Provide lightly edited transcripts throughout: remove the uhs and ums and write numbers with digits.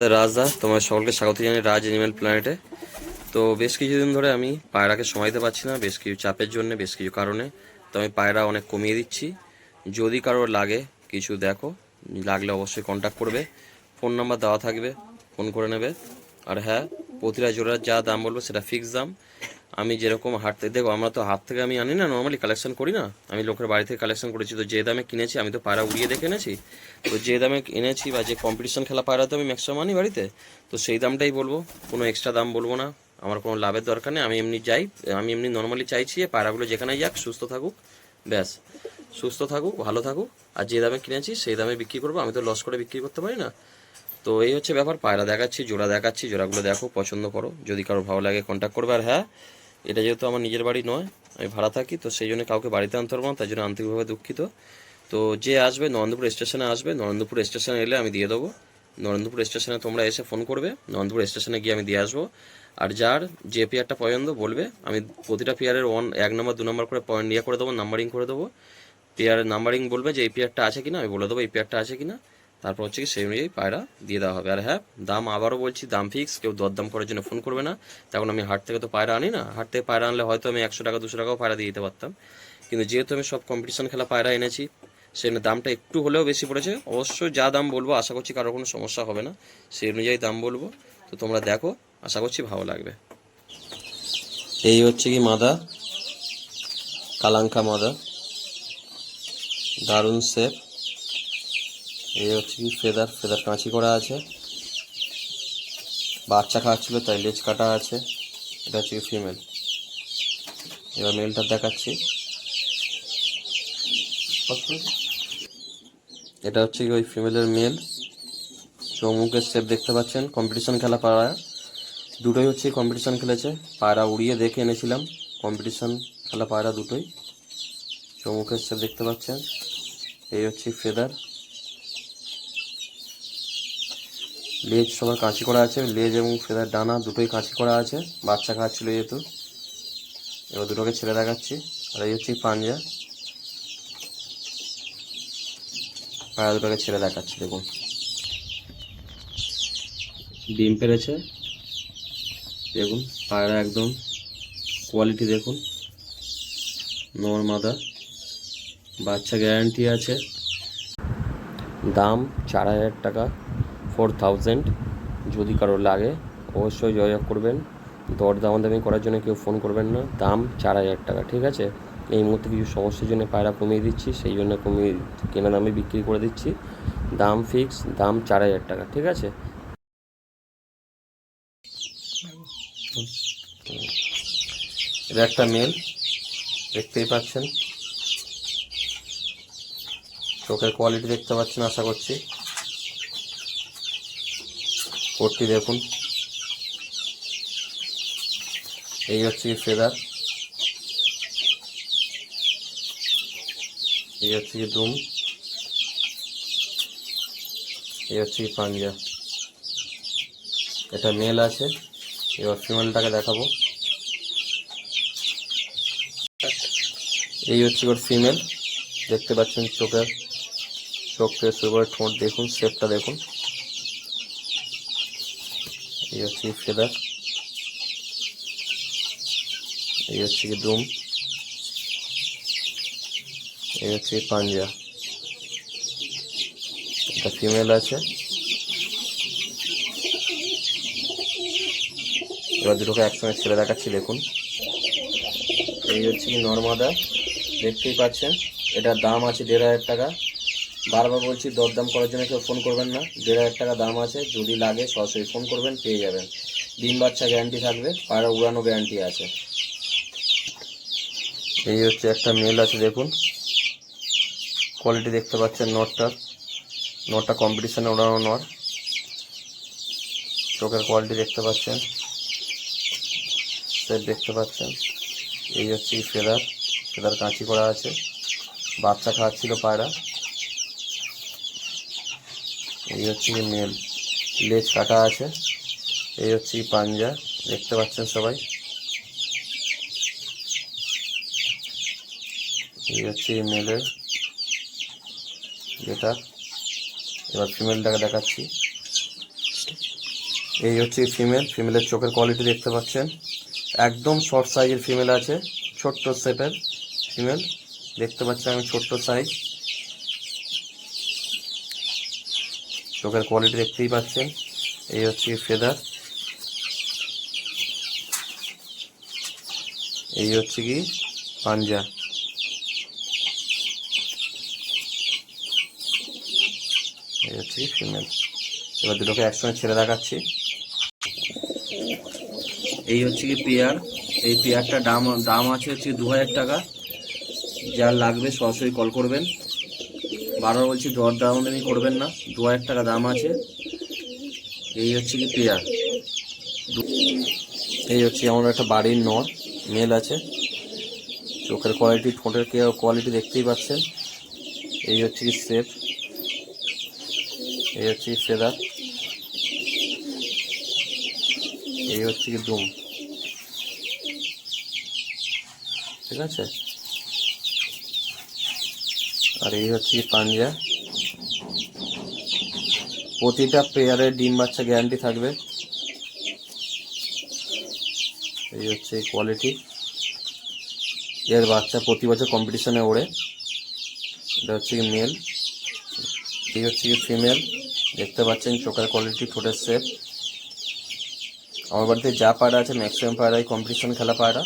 রাজদা, তোমার সকলকে স্বাগত জানাই রাজ অ্যানিম্যাল প্ল্যানেটে। তো বেশ কিছুদিন ধরে আমি পায়রাকে সময় দিতে পারছি না, বেশ কিছু চাপের জন্য, বেশ কিছু কারণে। তো আমি পায়রা অনেক কমিয়ে দিচ্ছি। যদি কারোর লাগে কিছু দেখো, লাগলে অবশ্যই কন্ট্যাক্ট করবে, ফোন নাম্বার দেওয়া থাকবে, ফোন করে নেবে। আর হ্যাঁ, প্রতিটা জোড়ার যা দাম বলবো সেটা ফিক্স দাম। আমি যেরকম হাট থেকে, দেখো আমরা তো হাট থেকে আমি আনি না, নর্মালি কালেকশন করি না, আমি লোকের বাড়ি থেকে কালেকশন করেছি। তো যে দামে কিনেছি, আমি তো পায়রা উড়িয়ে দেখে এনেছি, তো যে দামে এনেছি বা যে কম্পিটিশন খেলা পায়রা তো আমি ম্যাক্সিমাম আনি বাড়িতে, তো সেই দামটাই বলবো, কোনো এক্সট্রা দাম বলবো না। আমার কোনো লাভের দরকার নেই, আমি এমনি যাই, আমি এমনি নর্মালি চাইছি যে পায়রাগুলো যেখানে যাক সুস্থ থাকুক, ব্যাস, সুস্থ থাকুক, ভালো থাকুক। আর যে দামে কিনেছি সেই দামে বিক্রি করবো, আমি তো লস করে বিক্রি করতে পারি না। তো এই হচ্ছে ব্যাপার। পায়রা দেখাচ্ছি, জোড়া দেখাচ্ছি, জোড়াগুলো দেখো, পছন্দ করো, যদি কারো ভালো লাগে কন্ট্যাক্ট করবে। আর হ্যাঁ, এটা যেহেতু আমার নিজের বাড়ি নয়, আমি ভাড়া থাকি, তো সেই জন্য কাউকে বাড়িতে আনতে পারবো না, তাই জন্য আন্তরিকভাবে দুঃখিত। তো যে আসবে নরেন্দ্রপুর স্টেশনে আসবে, নরেন্দ্রপুর স্টেশনে এলে আমি দিয়ে দেবো। নরেন্দ্রপুর স্টেশনে তোমরা এসে ফোন করবে, নরেন্দ্রপুর স্টেশনে গিয়ে আমি দিয়ে আসবো। আর যার যে পেয়ারটা পছন্দ বলবে, আমি প্রতিটা পেয়ারের 1 নম্বর 2 নম্বর করে পয়েন্ট ইয়ে করে দেবো, নাম্বারিং করে দেবো। পেয়ারের নাম্বারিং বলবে যে এই পেয়ারটা আছে কিনা, আমি বলে দেবো এই পেয়ারটা আছে কিনা। তারপর হচ্ছে কি সেই অনুযায়ী পায়রা দিয়ে দেওয়া হবে। আর হ্যাঁ, দাম আবারও বলছি, দাম ফিক্স, কেউ দরদাম করার জন্য ফোন করবে না। তখন আমি হাট থেকে তো পায়রা আনি না, হাট থেকে পায়রা আনলে হয়তো আমি 100 টাকা 200 টাকাও পায়রা দিয়ে দিতে পারতাম। কিন্তু যেহেতু আমি সব কম্পিটিশন খেলা পায়রা এনেছি, সেজন্য দামটা একটু হলেও বেশি পড়েছে। অবশ্যই যা দাম বলবো আশা করছি কারোর কোনো সমস্যা হবে না, সেই অনুযায়ী দাম বলবো। তো তোমরা দেখো, আশা করছি ভালো লাগবে। এই হচ্ছে কি মাদা, কালাঙ্কা মাদা, দারুণ শেপ। এই হচ্ছে কি ফেদার, ফেদার কাঁচি করা আছে, বাচ্চা খাওয়াচ্ছিল তাই লেজ কাটা আছে। এটা হচ্ছে কি ফিমেল। এবার মেলটা দেখাচ্ছি। এটা হচ্ছে কি ওই ফিমেলের মেল। চৌমুখের শেপ দেখতে পাচ্ছেন। কম্পিটিশন খেলা পায়রা দুটোই হচ্ছে কম্পিটিশন খেলেছে, পায়রা উড়িয়ে দেখে এনেছিলাম। কম্পিটিশন খেলা পায়রা দুটোই। চৌমুখের শেপ দেখতে পাচ্ছেন। এই হচ্ছে ফেদার, লেজ সবার কাঁচি করা আছে, লেজ এবং ফেদার ডানা দুটোই কাঁচি করা আছে, বাচ্চা খাওয়াচ্ছিল যেহেতু। এবার দুটোকে ছেড়ে দেখাচ্ছি। আর এই হচ্ছে পাঞ্জা, পায়রা দুটোকে ছেড়ে দেখাচ্ছি, দেখুন ডিম পেরেছে, দেখুন পায়রা একদম কোয়ালিটি দেখুন, নর মাদা, বাচ্চা গ্যারান্টি আছে। দাম 4,000 টাকা, 4,000। যদি কারোর লাগে অবশ্যই যোগাযোগ করবেন, দর দামাদামি করার জন্য কেউ ফোন করবেন না। দাম 4,000 টাকা, ঠিক আছে। এই মুহূর্তে কিছু সমস্যার জন্য পায়রা কমিয়ে দিচ্ছি, সেই জন্য কমিয়ে কেনা দামে বিক্রি করে দিচ্ছি। দাম ফিক্স, দাম 4,000 টাকা, ঠিক আছে। এটা একটা মেল, দেখতেই পাচ্ছেন, চোখের কোয়ালিটি দেখতে পাচ্ছেন আশা করছি। কোটটি দেখুন। এই হচ্ছে কি ফেদার, এই হচ্ছে কি দুম, এই হচ্ছে কি পাঞ্জা। এটা মেল আছে। এবার ফিমেলটাকে দেখাবো। এই হচ্ছে ওর ফিমেল, দেখতে পাচ্ছেন চোখের, চোখ থেকে শুরু করে ঠোঁট দেখুন, শেপটা দেখুন। এই হচ্ছে কি ফেদার, এই হচ্ছে কি দুম, এই হচ্ছে কি পাঞ্জা। এটা ফিমেল আছে। এবার দুটোকে একসঙ্গে ছেড়ে দেখাচ্ছি, দেখুন। এই হচ্ছে কি নর্মাদা, দেখতেই পাচ্ছেন। এটার দাম আছে 1,500 টাকা। বারবার বলছি দরদাম করার জন্য কেউ ফোন করবেন না, 1,500 টাকা দাম আছে। যদি লাগে সরাসরি ফোন করবেন, পেয়ে যাবেন। ডিম বাচ্চা গ্যারান্টি থাকবে, পায়রা উড়ানো গ্যারান্টি আছে। এই হচ্ছে একটা মেল আছে, দেখুন কোয়ালিটি দেখতে পাচ্ছেন। নটটা কম্পিটিশনে ওড়ানো নর, চোখের কোয়ালিটি দেখতে পাচ্ছেন, সেট দেখতে পাচ্ছেন। এই হচ্ছে কি ফেদার, ফেদার কাঁচি করা আছে, বাচ্চা খাওয়াচ্ছিল পায়রা। এই হচ্ছে কি মেল, লেজ কাটা আছে। এই হচ্ছে কি পাঞ্জা, দেখতে পাচ্ছেন সবাই। এই হচ্ছে কি মেলের যেটা। এবার ফিমেলটাকে দেখাচ্ছি। এই হচ্ছে ফিমেল, ফিমেলের চোখের কোয়ালিটি দেখতে পাচ্ছেন, একদম শর্ট সাইজের ফিমেল আছে, ছোট্ট শেপের ফিমেল দেখতে পাচ্ছেন আমি, ছোট্ট সাইজ, চোখের কোয়ালিটি দেখতেই পাচ্ছেন। এই হচ্ছে ফেদার, এই হচ্ছে কি পাঞ্জা, এই হচ্ছে কি ফিমেল। এবার দুটোকে একসঙ্গে ছেড়ে দেখাচ্ছি। এই হচ্ছে কি পেয়ার, এই পেয়ারটা দাম আছে হচ্ছে 2000 টাকা। যার লাগবে সরাসরি কল করবেন, বারবার বলছি দর দামাদামি করবেন না, 2000 টাকা দাম আছে। এই হচ্ছে কি পেয়ার। এই হচ্ছে আমার একটা বাড়ির নর, মেল আছে, চোখের কোয়ালিটি, ঠোঁটের কোয়ালিটি দেখতেই পাচ্ছেন। এই হচ্ছে কি শেপ, এই হচ্ছে কি ফেদার, এই হচ্ছে কি দুম, ঠিক আছে। আর এই হচ্ছে কি পাঞ্জা। প্রতিটা পেয়ারের ডিম বাচ্চা গ্যারান্টি থাকবে। এই হচ্ছে এই কোয়ালিটি, এর বাচ্চা প্রতি বছর কম্পিটিশনে ওড়ে। এটা হচ্ছে কি মেল, এই হচ্ছে কি ফিমেল, দেখতে পাচ্ছেন চোখের কোয়ালিটি, ঠোঁটের শেপ। আমার বাড়িতে যা পায়রা আছে ম্যাক্সিমাম পায়রাই কম্পিটিশন খেলা পায়রা।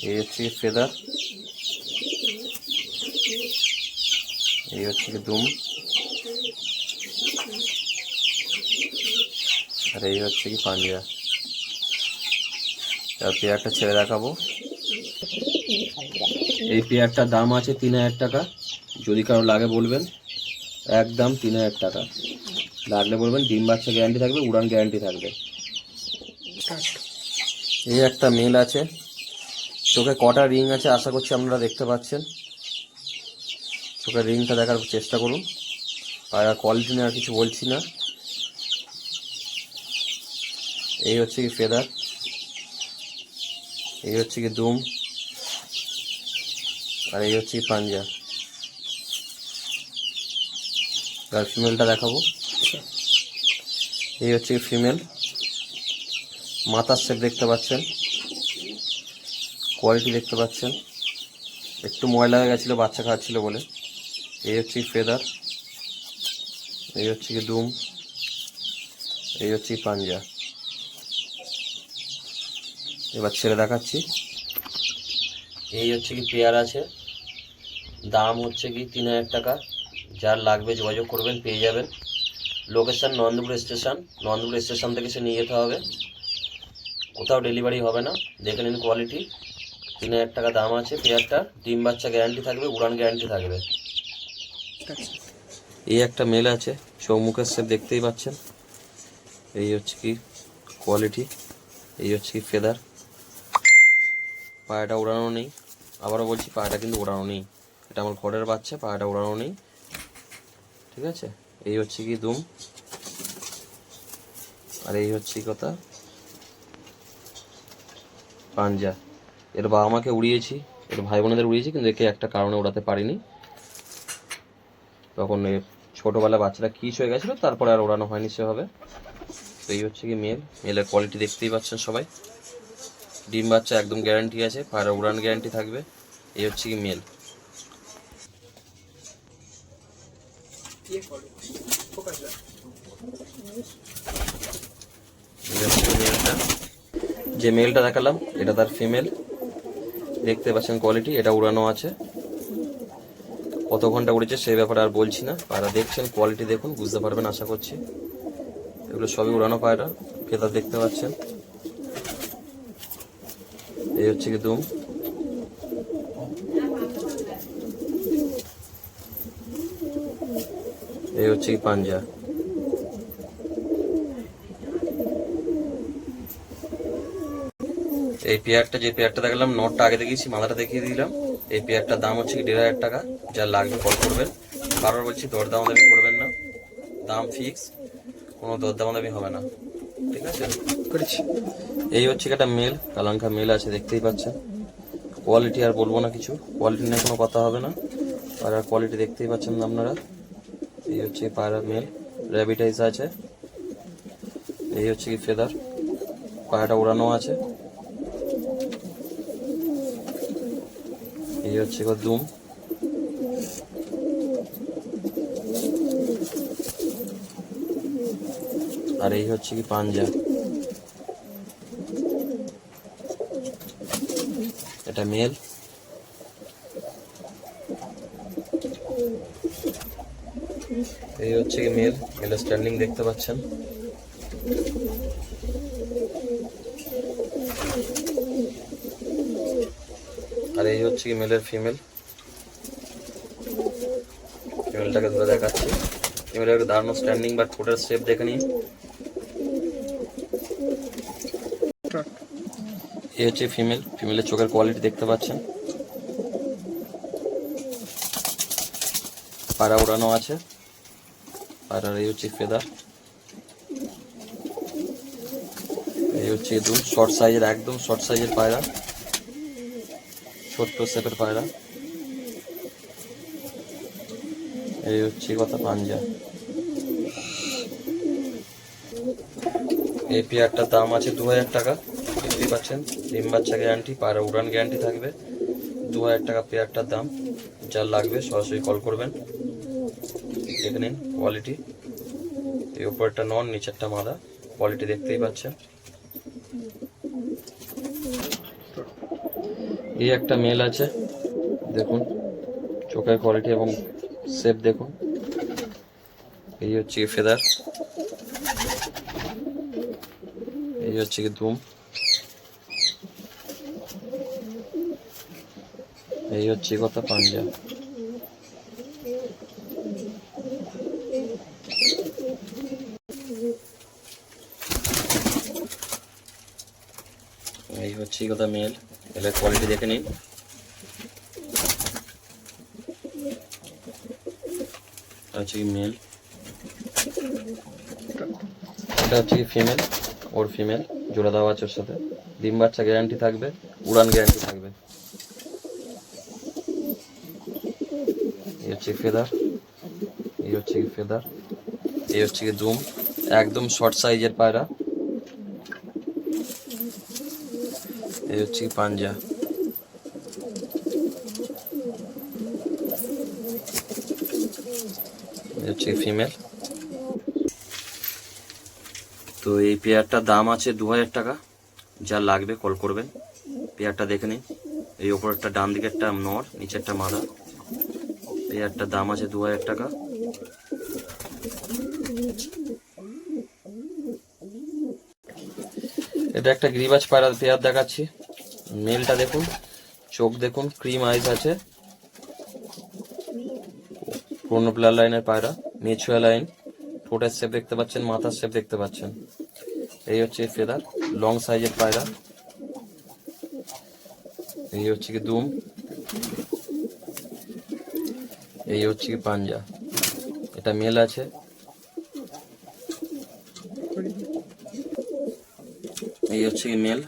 এই হচ্ছে কি ফেদার, এই হচ্ছে কি দুম, আর এই হচ্ছে কি পাঞ্জা। তার পেয়ারটা ছেড়ে দেখাবো। এই পেয়ারটার দাম আছে 3000 টাকা। যদি কারো লাগে বলবেন, একদম 3000 টাকা। লাগলে বলবেন, ডিম বাচ্চা গ্যারান্টি থাকবে, উড়ান গ্যারান্টি থাকবে। এই একটা মেল আছে, চোখে কটা রিং আছে আশা করছি আপনারা দেখতে পাচ্ছেন। চোখের রিংটা দেখার চেষ্টা করুন। আর কোয়ালিটি নিয়ে আর কিছু বলছি না। এই হচ্ছে কি ফেদার, এই হচ্ছে কি দুম, আর এই হচ্ছে কি পাঞ্জা। আর ফিমেলটা দেখাবো। এই হচ্ছে কি ফিমেল, মাথার শেপ দেখতে পাচ্ছেন, কোয়ালিটি দেখতে পাচ্ছেন, একটু ময়লা হয়ে গেছিলো বাচ্চা খাচ্ছিল বলে। এই হচ্ছে কি ফেদার, এই হচ্ছে কি দুম, এই হচ্ছে কি পাঞ্জা। এবার ছেড়ে দেখাচ্ছি। এই হচ্ছে কি পেয়ার আছে, দাম হচ্ছে কি 3000 টাকা। যার লাগবে যোগাযোগ করবেন, পেয়ে যাবেন। Location Nandapur station, Nandapur station থেকে সে নিয়ে যেতে হবে, কোথাও ডেলিভারি হবে না। দেখে নিন কোয়ালিটি, 3000 টাকা দাম আছে পেয়ারটা। ডিম বাচ্চা গ্যারান্টি থাকবে, উড়ান গ্যারান্টি থাকবে। এই একটা মেল আছে, চৌমুখের শেপ দেখতেই পাচ্ছেন। এই হচ্ছে কি কোয়ালিটি, এই হচ্ছে কি ফেদার। পায়রাটা উড়ানো নেই, আবারও বলছি পায়রাটা কিন্তু উড়ানো নেই। এটা আমার ঘরের বাচ্চা, পায়রাটা উড়ানো নেই, ঠিক আছে। এই হচ্ছে কি দুম, আর এই হচ্ছে কথা পাঞ্জা। এর বাবা মাকে উড়িয়েছি, এর ভাই বোনেদের উড়িয়েছি, কিন্তু একে একটা কারণে উড়াতে পারিনি। তখন ছোটোবেলা বাচ্চাটা কিস হয়ে গেছিলো, তারপরে আর ওড়ানো হয়নি সেভাবে। তো এই হচ্ছে কি মেল, মেলের কোয়ালিটি দেখতেই পাচ্ছেন সবাই। ডিম বাচ্চা একদম গ্যারান্টি আছে, পায়রা উড়ান গ্যারান্টি থাকবে। এই হচ্ছে কি মেল। যে মেলটা দেখালাম এটা তার ফিমেল, দেখতে পাচ্ছেন কোয়ালিটি, এটা উড়ানো আছে। কত ঘন্টা উড়েছে সেই ব্যাপারে আর বলছি না, পায়রা দেখছেন কোয়ালিটি দেখুন, বুঝতে পারবেন আশা করছি। এগুলো সবই উড়ানো পায়রা, ফেদার দেখতে পাচ্ছেন। এই হচ্ছে কি দুম, এই হচ্ছে কি পাঞ্জা। এই পেয়ারটা, যে পেয়ারটা দেখালাম, নটটা আগে দেখিয়েছি, মাথাটা দেখিয়ে দিলাম। এই পেয়ারটার দাম হচ্ছে কি 1500 টাকা। যা লাগবে কল করবেন। বারবার বলছি দর দামাদামি করবেন না, দাম ফিক্স, কোনো দর দামাদামি হবে না, ঠিক আছে। এই হচ্ছে কি একটা মেল, কালাঙ্কা মেল আছে, দেখতেই পাচ্ছেন। কোয়ালিটি আর বলবো না কিছু, কোয়ালিটি নিয়ে কোনো কথা হবে না। পায়রার কোয়ালিটি দেখতেই পাচ্ছেন আপনারা। এই হচ্ছে পায়রা মেল, র্যাবিটাইজ আছে, এই হচ্ছে কি ফেদার, পায়রাটা ওড়ানো আছে। এই হচ্ছে কি দুম, আর এই হচ্ছে কি পাঞ্জা। এটা মেল, এই হচ্ছে কি মেল, মেলের স্ট্যান্ডিং দেখতে পাচ্ছেন। আর এই হচ্ছে কি মেলের ফিমেল, ফিমেলটাকে ধরে দেখাচ্ছি। ফিমেলের দাঁড়ানো স্ট্যান্ডিং বা ঠোঁটের শেপ দেখে নিন। এই হচ্ছে ফিমেল, ফিমেলের চোখের কোয়ালিটি দেখতে পাচ্ছেন। পায়রা ওড়ানো আছে, পায়রার এই হচ্ছে ফেদার। এই হচ্ছে একদম শর্ট সাইজের, একদম শর্ট সাইজের পায়রা, ছোট্ট শেপের পায়রা। এই হচ্ছে কথা পাঞ্জা। এই পেয়ারটার দাম আছে 2000 টাকা, বুঝতেই পাচ্ছেন। ডিম বাচ্চা গ্যারান্টি, পায়রা উড়ান গ্যারান্টি থাকবে। 2000 টাকা পেয়ারটার দাম। যার লাগবে সরাসরি কল করবেন। দেখে নিন কোয়ালিটি, এই উপরটা নন, নিচেরটা মাদা, কোয়ালিটি দেখতেই পাচ্ছেন। এই একটা মেল আছে, দেখুন চোখের কোয়ালিটি এবং শেপ দেখুন। এই হচ্ছে ফেদার, এই হচ্ছে কি ধুম, এই হচ্ছে কথা পাঞ্জা। এই হচ্ছে কথা মেল, মেলের কোয়ালিটি দেখে নিন। হচ্ছে কি মেল, এটা হচ্ছে কি ফিমেল, ওর ফিমেল জোড়া দেওয়া আছে ওর সাথে। ডিম বাচ্চা গ্যারান্টি থাকবে, উড়ান গ্যারান্টি থাকবে। এই হচ্ছে ফেদার, এই হচ্ছে কি ফেদার, এই হচ্ছে কি দুম, একদম শর্ট সাইজের পায়রা। এই হচ্ছে কি পাঞ্জা। এই হচ্ছে ফিমেল। তো এই পেয়ারটার দাম আছে 2000 টাকা। যা লাগবে কল করবেন। পেয়ারটা দেখে নিন, এই ওপরেরটা ডান দিকেরটা নর, নিচেরটা মাদা। পেয়ারটার দাম আছে 2000 টাকা। এটা একটা গ্রিবাজ পায়রার পেয়ার দেখাচ্ছি। মেলটা দেখুন, চোখ দেখুন, ক্রিম আইস আছে, পুরনো প্লেয়ার লাইনের পায়রা, মেচুয়া লাইন, ঠোঁটের শেপ দেখতে পাচ্ছেন, মাথার শেপ দেখতে পাচ্ছেন। এই হচ্ছে ফেদার, লং সাইজের পায়রা। এই হচ্ছে কি দুম, এই হচ্ছে কি পাঞ্জা। এটা মেল আছে। এই হচ্ছে কি মেল,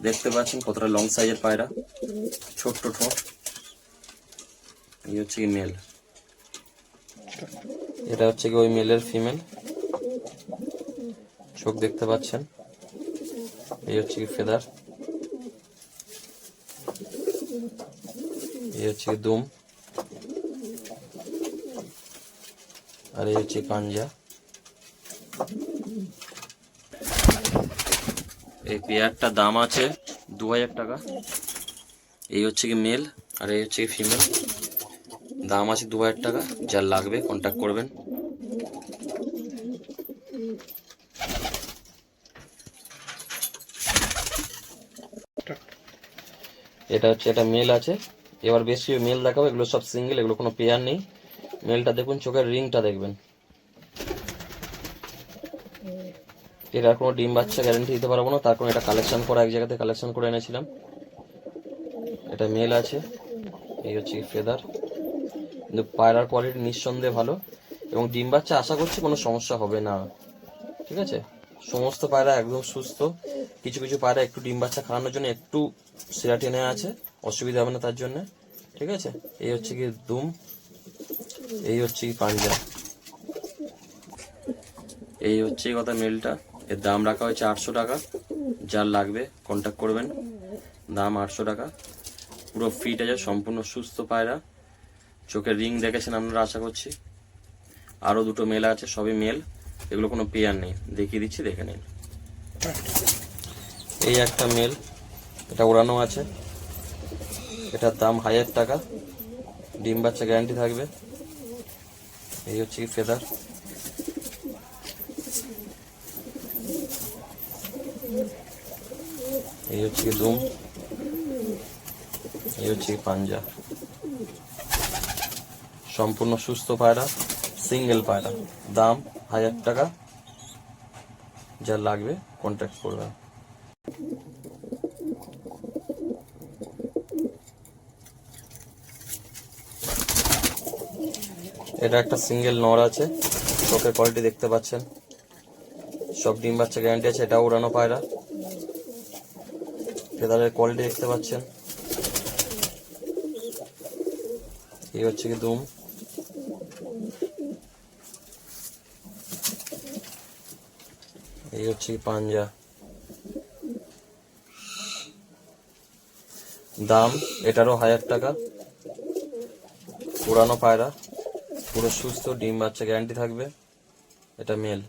দেখতে পাচ্ছেন কতটা লং সাইজের পায়রা, ছোট্ট ঠোঁট। এই হচ্ছে কি মেল, এটা হচ্ছে কি ওই মেলের ফিমেল, চোখ দেখতে পাচ্ছেন। এই হচ্ছে কি ফেদার, এই হচ্ছে কি দুম, আর এই হচ্ছে পাঞ্জা। এই পেয়ারটার দাম আছে 2000 টাকা। এই হচ্ছে কি মেল, আর এই হচ্ছে কি ফিমেল, দাম আছে 2000 টাকা। যার লাগবে কন্ট্যাক্ট করবেন। এটা হচ্ছে, এটা মেল আছে। এবার বেশি মেল দেখাবো, এগুলো সব সিঙ্গেল, এগুলো কোনো পেয়ার নেই। মেলটা দেখুন, চোখের রিংটা দেখবেন। এটার কোনো ডিম বাচ্চা গ্যারান্টি দিতে পারবো না, তার কারণ এটা কালেকশন করা, এক জায়গাতে কালেকশন করে এনেছিলাম। এটা মেল আছে। এই হচ্ছে ফেদার, কিন্তু পায়রার কোয়ালিটি নিঃসন্দেহে ভালো, এবং ডিম বাচ্চা আশা করছি কোনো সমস্যা হবে না। ঠিক আছে, সমস্ত পায়রা একদম সুস্থ। কিছু কিছু পায়রা একটু ডিম বাচ্চা খাওয়ানোর জন্য একটু সিরা টেনে আছে, অসুবিধা হবে না তার জন্য। ঠিক আছে, এই হচ্ছে কি দুম, এই হচ্ছে কি পাঞ্জা। এই হচ্ছে কথা মেলটা, এর দাম রাখা হয়েছে 800 টাকা। যার লাগবে কন্ট্যাক্ট করবেন। দাম 800 টাকা। পুরো ফিট আছে, সম্পূর্ণ সুস্থ পায়রা। চোখের রিং দেখেছেন আপনারা আশা করছি। আরও দুটো মেল আছে, সবই মেল, এগুলো কোনো পেয়ার নেই, দেখিয়ে দিচ্ছি, দেখে নিন। এই একটা মেল, এটা ওড়ানো আছে, এটার দাম 1000 টাকা। ডিম বাচ্চা গ্যারান্টি থাকবে। এই হচ্ছে কি ফেদার। এই হচ্ছে কি দুম। এই হচ্ছে কি পাঞ্জা। সম্পূর্ণ সুস্থ পায়রা, সিঙ্গেল পায়রা। দাম 1000 টাকা। যার লাগবে কন্ট্যাক্ট করবেন। এটা একটা সিঙ্গেল নর আছে, চোখের কোয়ালিটি দেখতে পাচ্ছেন, সব ডিম বাচ্চা গ্যারান্টি আছে। এটা উড়ানো পায়রা, ফেদারের কোয়ালিটি দেখতে পাচ্ছেন। এই হচ্ছে কি দুম। এই হচ্ছে কি পাঞ্জা। দাম এটারও 1000 টাকা। উড়ানো পায়রা, পুরো সুস্থ, ডিম বাচ্চা গ্যারান্টি থাকবে। এটা মেল।